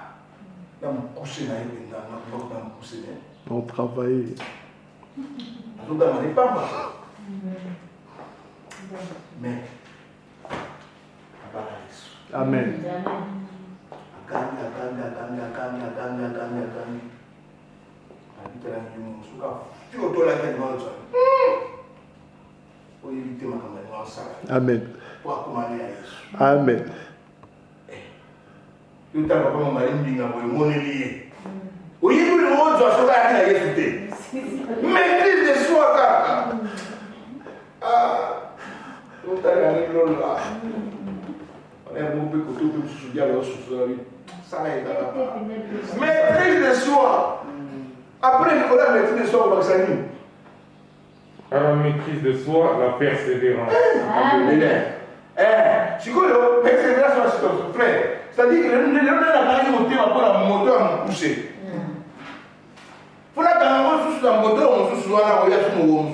dans mon coucher, dans mon coucher. On travaille. Je ne demandais pas moi. Mais, Amen. Amen. Amen. Maîtrise de soi, kaka. Ah, on t'a regardé là. On est un peu côté de ce soutien là, ça n'a pas. Maîtrise de soi. Après, Nicolas, maîtrise de soi, on va s'animer. À la maîtrise de soi, la persévérance. Tu connais, persévérance, c'est ton frère. C'est-à-dire que le n'a pas eu monté par le moteur à me pousser. Il faut que tu aies un moteur, on se souvient là, on y a tout le monde.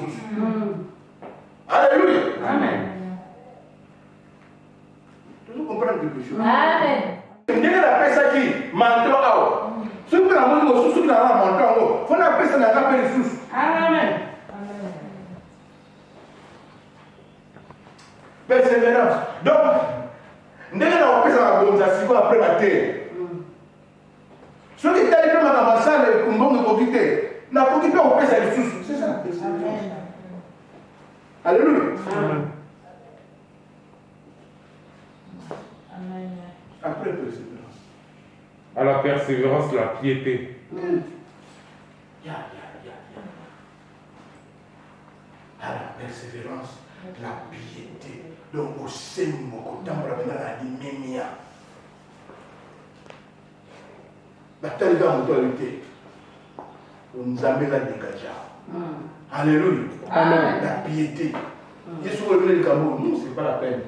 Alléluia. Amen. Tu comprends quelque chose? Amen. Tu as ça qui manteau. Ce que tu as montré, ce que tu as montré, il faut appeler ça dans la sous. Amen. Persévérance. Donc, nous avons appelé ça la bonne après la terre. Ce qui est arrivé dans la salle, c'est qu'on va nous quitter. N'a pas quitté, on peut ça les sous. C'est ça. Alléluia. Amen. Amen. Après persévérance. À la persévérance, la piété. À la persévérance, la piété. Donc, au sein de mon côté, on va la limémia. La telle d'autorité. On nous amène la dégagée. Alléluia. Amen. La piété. Jésus revenu du Cameroun, nous, ce n'est pas la peine.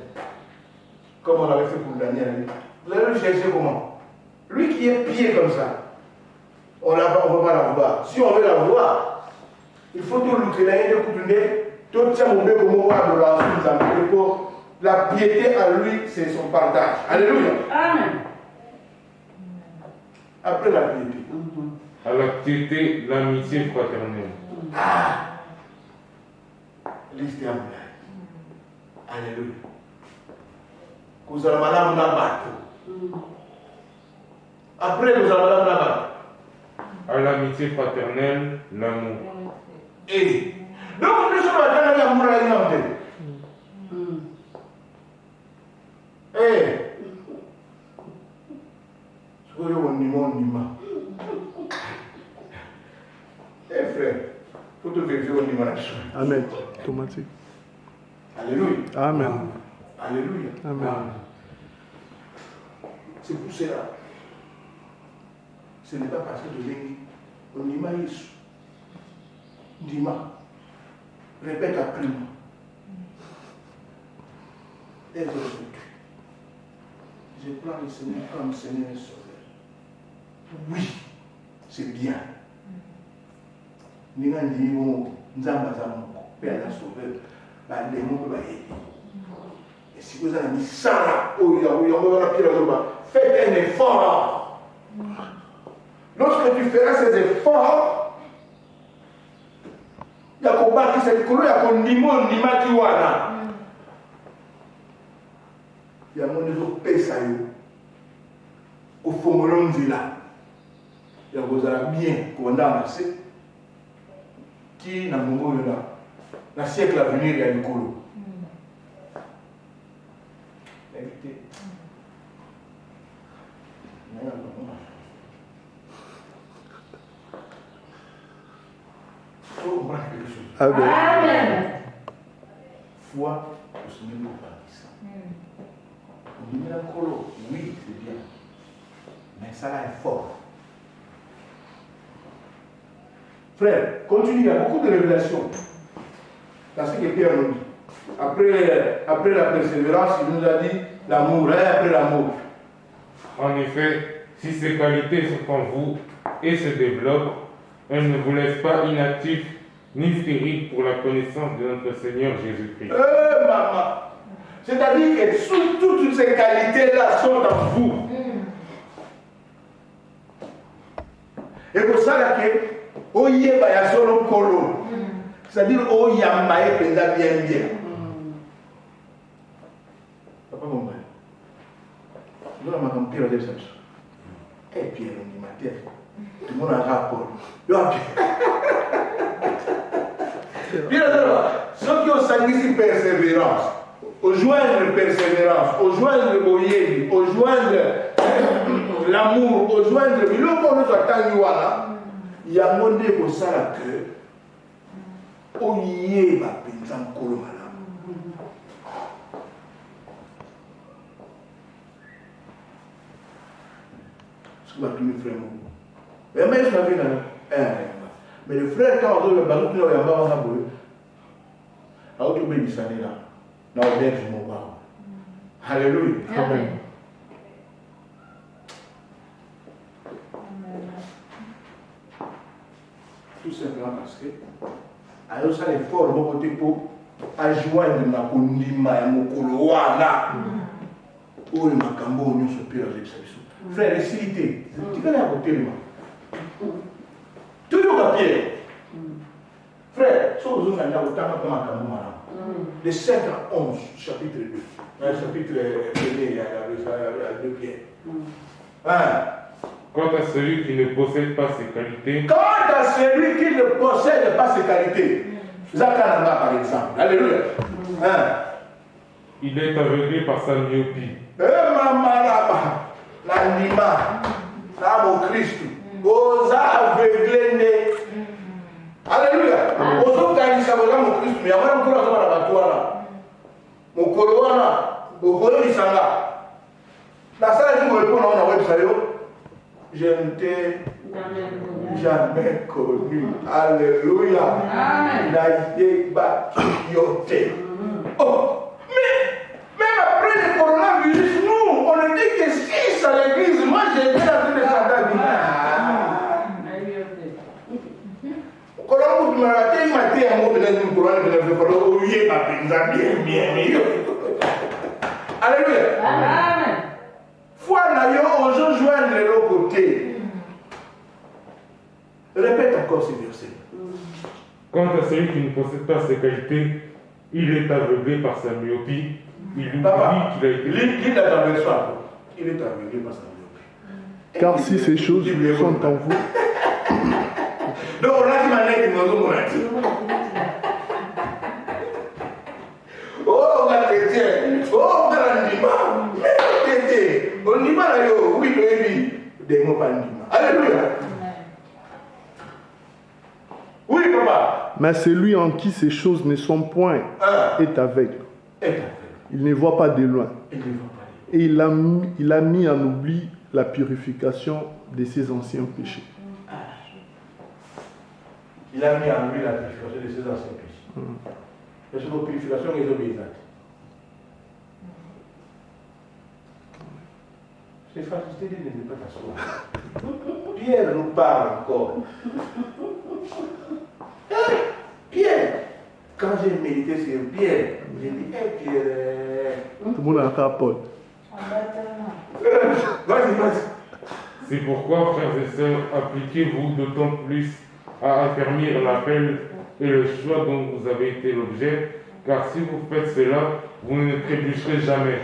Comme on l'avait fait pour Daniel. Vous allez le chercher comment? Lui qui est pied comme ça, on ne va pas la voir. Si on veut la voir, il faut tout le créer, tout ça, on veut comment voir la piété à lui, c'est son partage. Alléluia. Amen. Après la piété. À la piété, l'amitié fraternelle. Liste à vous. Alléluia. Vous allez madame bateau. Après, vous allez madame bateau. À l'amitié fraternelle, l'amour. Et donc, nous sommes dans l'amour à l'inventé. Ce que vous frère, il faut te vérifier au niveau là-dessus. Amen. Automatique. Alléluia. Amen. Alléluia. Amen. C'est pour cela. Ce n'est pas parce que de l'ennemi, on y m'a Jésus. Dis-moi. Répète après moi. Et je prends le Seigneur comme Seigneur et Sauveur. Oui, c'est bien. Nous avons dit, nous avons Père la Sauveur. Et si vous avez mis ça, faites un effort. Lorsque tu feras ces efforts, il y a qu'on bâtit cette couleur, il y a qu'on limon, nimatiwana. Il y a mon réseau Pesayo. Au fond, il y a vous avez bien qu'on a amassé. Qui n'a pas eu là? Dans le siècle à venir, il y a du colo. Évitez. Amen. Amen. Foi au Seigneur nous bâtissant. On dit un colo, oui, c'est bien. Mais ça là est fort. Frère, continue, il y a beaucoup de révélations. Dans ce que Pierre nous dit. Après la persévérance, il nous a dit l'amour, et après l'amour. En effet, si ces qualités sont en vous et se développent, elles ne vous laissent pas inactifs ni stériles pour la connaissance de notre Seigneur Jésus-Christ. Maman. C'est-à-dire que toutes ces qualités-là sont en vous. Et pour ça, c'est-à-dire qu'il y a un maïs bien. Papa, mon père. Je vais m'en Pierre de Samson. Et Pierre, on dit, ma terre. Tout le monde a un rapport. Pierre, ceux qui ont sacrifié persévérance, au joindre persévérance, au joindre boyer, au joindre l'amour, au joindre le qu'on nous attend, il y a un monde qui ça la que au yé va penser encore malade. Ce que va tous les frères m'ont. Mais je n'avais pas. Mais le frère quand on a bateau qui n'a pas boulé, à autre béni ça n'est là. Là on vient de mon parent. Alléluia. Amen. Tout simplement parce que alors ça est fort de mon côté pour adjoindre ma kondima ya mokolo wana oyo makambo nyonso mpe azekisa biso frère esilite tikala ya kotelema toyoka pierre frère so ozonga nda kotanga mpe makambo malamu de 5 à 11 chapitre 2 chapitre 1er ya 2 Pierre. Quant à celui qui ne possède pas ces qualités, Quant à celui qui ne possède pas ces qualités, Zakananga par exemple. Alléluia. Hein? Il est aveuglé par sa myopie. Mamaraba, l'anima, l'âme au Christ. Osa aveuglé. Alléluia. Osa kanisa boza mon Christ. Mais avant de courir à la batoile, mon corona, au corona isanga. La salle qui me répond on a website. Je ne t'ai jamais connu. Alléluia. Amen. Il a été battu. Oh, mais même après le coronavirus, nous, on ne dit que 6 à l'église. Moi, j'ai été dans tous les chandails. Quand on m'a dit, il m'a dit un mot de Alléluia. Amen. Foi n'a osé joindre de l'autre côté. Répète encore ce verset. Quant à celui qui ne possède pas ces qualités, il est aveuglé par sa myopie. Il oublie Papa, qu'il a été. lis la version. Il est aveuglé par sa myopie. Car si ces choses sont en vous, Donc on a dit maintenant qu'il nous a dit. Oh, la chrétienne. Oh, grandiment. Mais on dit pas là, oui, baby. Des mots pas ndima. Alléluia. Oui, papa. mais celui en qui ces choses ne sont point est aveugle. Il ne voit pas de loin. Et il a mis en oubli la purification de ses anciens péchés. Il a mis en lui la purification de ses anciens péchés. Et cette purification est obéissante. C'est facile de ne pas t'asseoir. Pierre nous parle encore. Pierre, quand j'ai médité sur Pierre, j'ai dit, Pierre. Tout le monde a un Paul. Vas-y. C'est pourquoi, frères et sœurs, appliquez-vous d'autant plus à affermir l'appel et le choix dont vous avez été l'objet, car si vous faites cela, vous ne trébucherez jamais.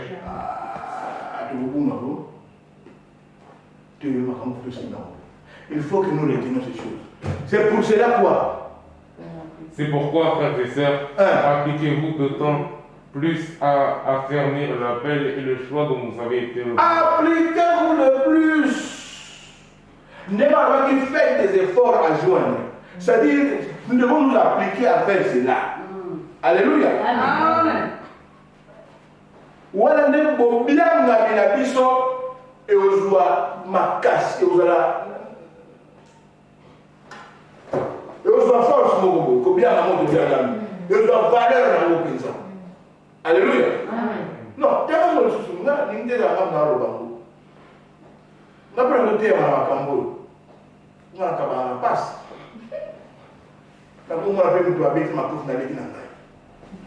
Il faut que nous retenions ces choses. C'est pour cela quoi? C'est pourquoi, frères et sœurs, appliquez-vous d'autant plus à affermir l'appel et le choix dont vous avez été l'objet. Appliquez-vous le plus. N'est pas qu'il fait des efforts à joindre. C'est-à-dire, nous devons nous appliquer à faire cela. Alléluia. Amen. Voilà ne bobianga bina biso et ozwa makasi et ozala et ozwa force moko ko bien na moto bien ngami et ozwa valeur na moto penza. Alléluia. Non, tellement le sous na ninde la ngam na robango. Na prendre te ma makambo. Na kaba passe. Na ko mo rappelle to abeti makof na leki na ngai.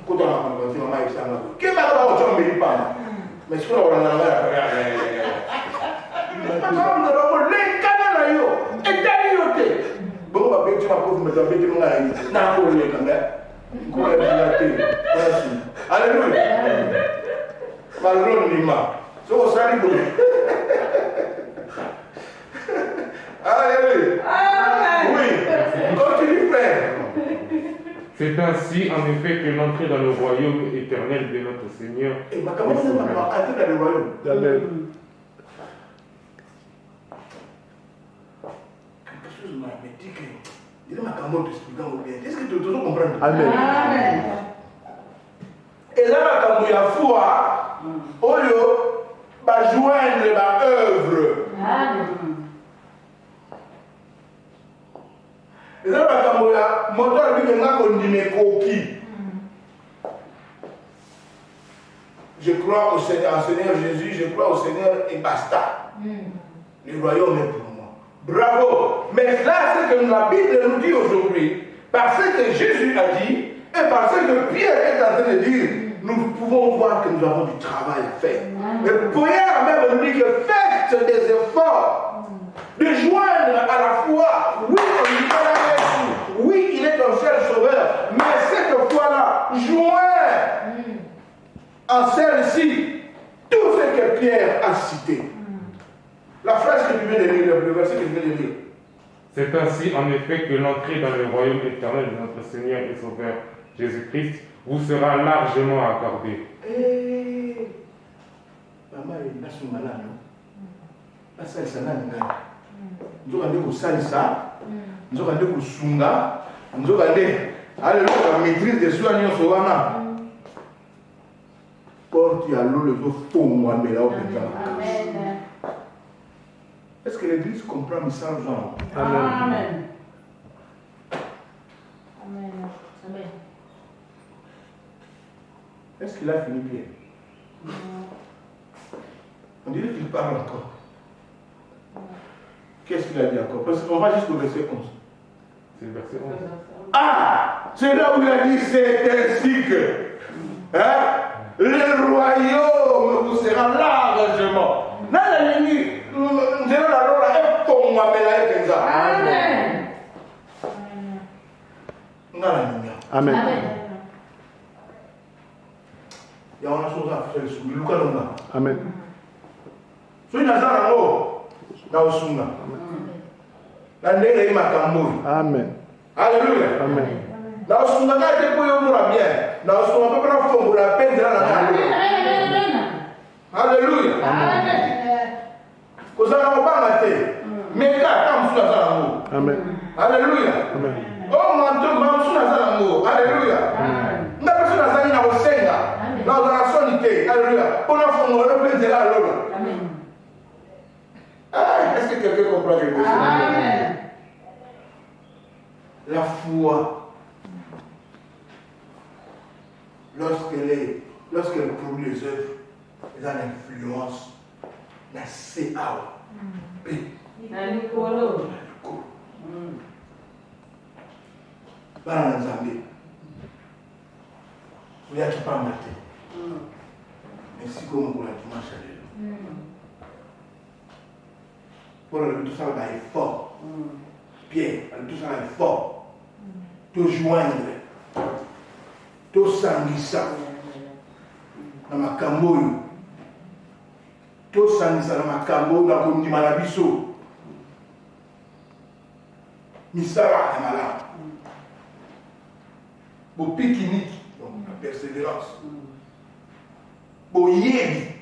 Ko ta na ko ti mama isa na ko. Ke ba ba o chombe ni pa. Mais ce qu'on a dans la bon, on va dire alléluia. Oui, continue, frère. C'est ainsi, en effet, que l'entrée dans le royaume éternel de notre Seigneur. Et ma comment ça va entrer dans le royaume? Amen. Quelque chose m'a dit que. Il m'a comment t'expliquer bien. Est-ce que tu dois comprendre? Amen. Amen. Et là, ma comme il y a foi, Oyo, va joindre ma œuvre. Amen. Et là, ma comme il y a moteur qui vient qu'on dit mes coquilles. Je crois au Seigneur Jésus, je crois au Seigneur et basta. Le royaume est pour moi. Bravo. Mais là, c'est que la Bible nous dit aujourd'hui, parce que Jésus a dit, et parce que Pierre est en train de dire, nous pouvons voir que nous avons du travail à faire. Et Pierre même nous dit que faites des efforts de joindre à la foi. Oui, on dit pas la Jésus. Oui, il est un seul sauveur. Mais cette foi-là, joint en celle-ci tout ce que Pierre a cité. La phrase que tu viens de lire, le verset que tu viens de lire. C'est ainsi en effet que l'entrée dans le royaume éternel de notre Seigneur et Sauveur Jésus-Christ vous sera largement accordée. Maman, il a son malade, non? Ça, il s'en a une gagne. Nous allons faire ça, nous allons faire sunga, nous allons aller la maîtrise des soins, nous allons faire. Porte à l'eau, le dos fond, moi, mais là, au Amen. Est-ce que l'église comprend le sens genre? Amen. Amen. Amen. Est-ce qu'il a fini bien? On dirait qu'il parle encore. Qu'est-ce qu'il a dit encore? Parce qu'on va jusqu'au verset 11. C'est le verset 11. Ah! C'est là où il a dit c'est ainsi que le royaume vous sera largement. Dans la ligne, nous allons la loi et pour moi, mais là, il y a Amen. Amen. Il y a une chose à faire sur le Lucas. Amen. So ina sana ngo na usunga. Na ndele makamuri. Amen. Alléluia. Amen. Na usunga ka te ko yo mura bien. Na usunga pe na fongo la pendra na na. Alléluia. Amen. Ko sana obanga te. Meka ta msuna sana ngo. Amen. Alléluia. Amen. Oh manto msuna sana ngo. Alléluia. Na persona sana na osenga. Na za sonite. Alléluia. Pona fongo le pendra lolo. Amen. Est-ce que quelqu'un comprend quelque chose? Amen. La foi, lorsqu'elle produit les œuvres, elle a l'influence, la CA. Nalikolo. Bana Nzambe. Vous n'avez pas maté. Mais si comme vous l'avez dimanche à l'élo. Pour le tout ça va être fort. Pierre, tout ça va être fort. Te joindre. Te sangisa. Dans ma camoule. Te sangisa dans ma camoule, dans comme dit Malabiso. Misara est malade. Pour pique-nique, donc la persévérance. Pour yébi.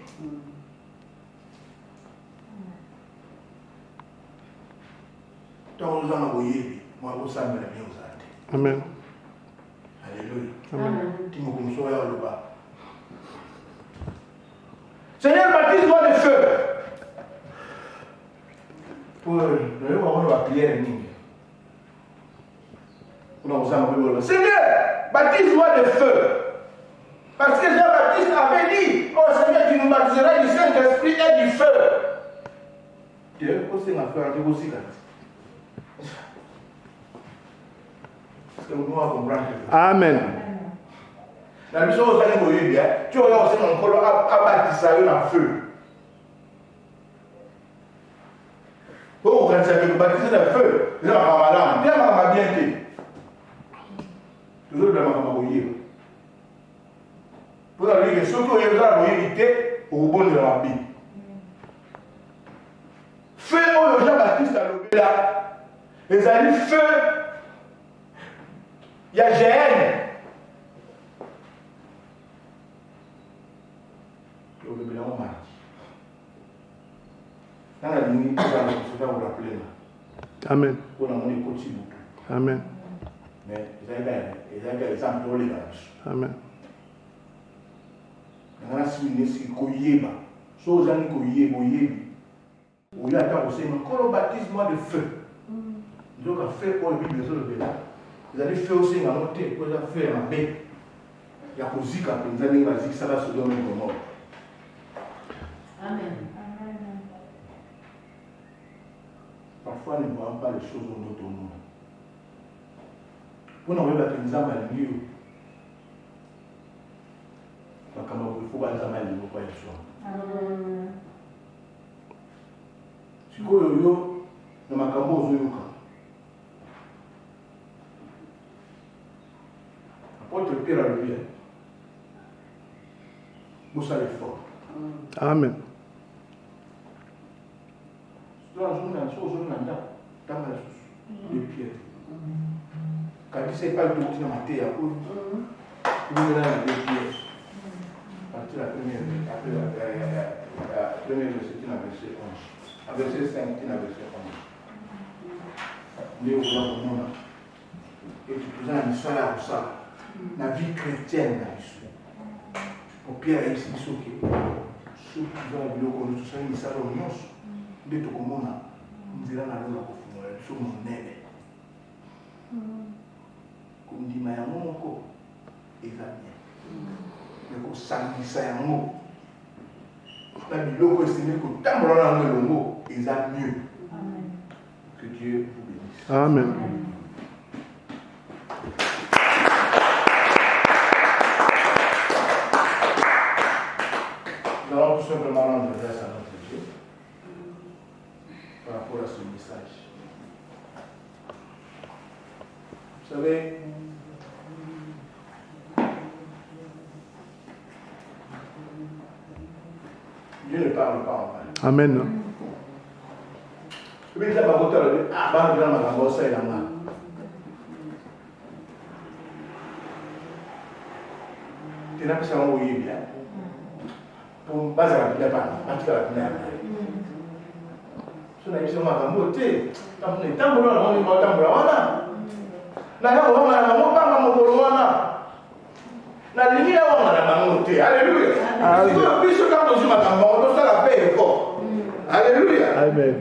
Tant aux gens yébi, moi vous savez bien aux arrêtés. Amen. Alléluia. Amen. Timokoumso ya Oloba. Seigneur, baptise-moi de feu. Pour le moment, on va prier. Seigneur, baptise-moi de feu. Parce que Jean-Baptiste avait dit, oh Seigneur, tu nous baptiseras du Saint-Esprit et du feu. Dieu, qu'est-ce qu'on a fait aussi là? Est-ce que nous pouvons comprendre? Amen. La mission aux années bien, tu auras aussi mon colo à baptiser dans le feu. Oh, quand ça veut baptiser dans le feu, c'est ma madame, bien ma bien été. Toujours de ma maman. Pour la vie, surtout, il y a une éviter au bon de la vie. Feu, oh, le Jean-Baptiste a levé là. Les amis, feu, il y a GN. Le bébé là, on m'a dit. Dans la ligne, on va vous rappeler là. Amen. On a mon écoute si beaucoup. Amen. Mais ils avaient l'exemple de l'Église. Amen. Maintenant, si vous êtes koyeba, chose à koyeba, vous y attendez aussi, mais quand on baptise moi de feu, donc à faire pour le Bible, vous allez faire aussi un autre, vous allez faire un bé. Il y a aussi quand vous allez dire que ça va se donner le mort. Amen. Parfois, nous ne voyons pas les choses dans notre monde. Pour nous baptiser dans le lieu. Il faut que nous ayons le choix. Si vous avez le makambo, vous avez apôtre Pierre a le bien. Vous savez fort. Amen. Dans la journée, dans la de pierre. Quand il ne sait pas le tout, il a maté à coup. Il est là, de pierre. Partie la première, après la première verset, il a verset 11. À verset 5, il a verset 11. Mais au monde, et tu peux dire, l'histoire là, ça, la vie chrétienne, là, pour Pierre, il s'est dit, ceux qui vont au bureau, tout ça, ils savent au nom. De tout comme on a, nous dirons à l'eau, sur mon nez. Comme dit Mayamoko, il va bien. Mais qu'on s'amuse ça en mot. La Bible estime que tant qu'on a le mot, il va mieux. Que Dieu vous bénisse. Amen. Nous allons tout simplement rendre grâce à notre Dieu par rapport à ce message. Vous savez, Dieu ne parle pas en vain. Amen. Il dit à ma côté, ah, ma grand ça il a mal. Tu n'as pas ça en bien. Pour baser la vie, pas de la vie. So na biso makambo te tambola na moni matambola wana na yango wana na mopanga mokolo wana na lingi ya wana na bango te. Alléluia. Biso quand on dit makambo on doit la paix. Alléluia. Amen.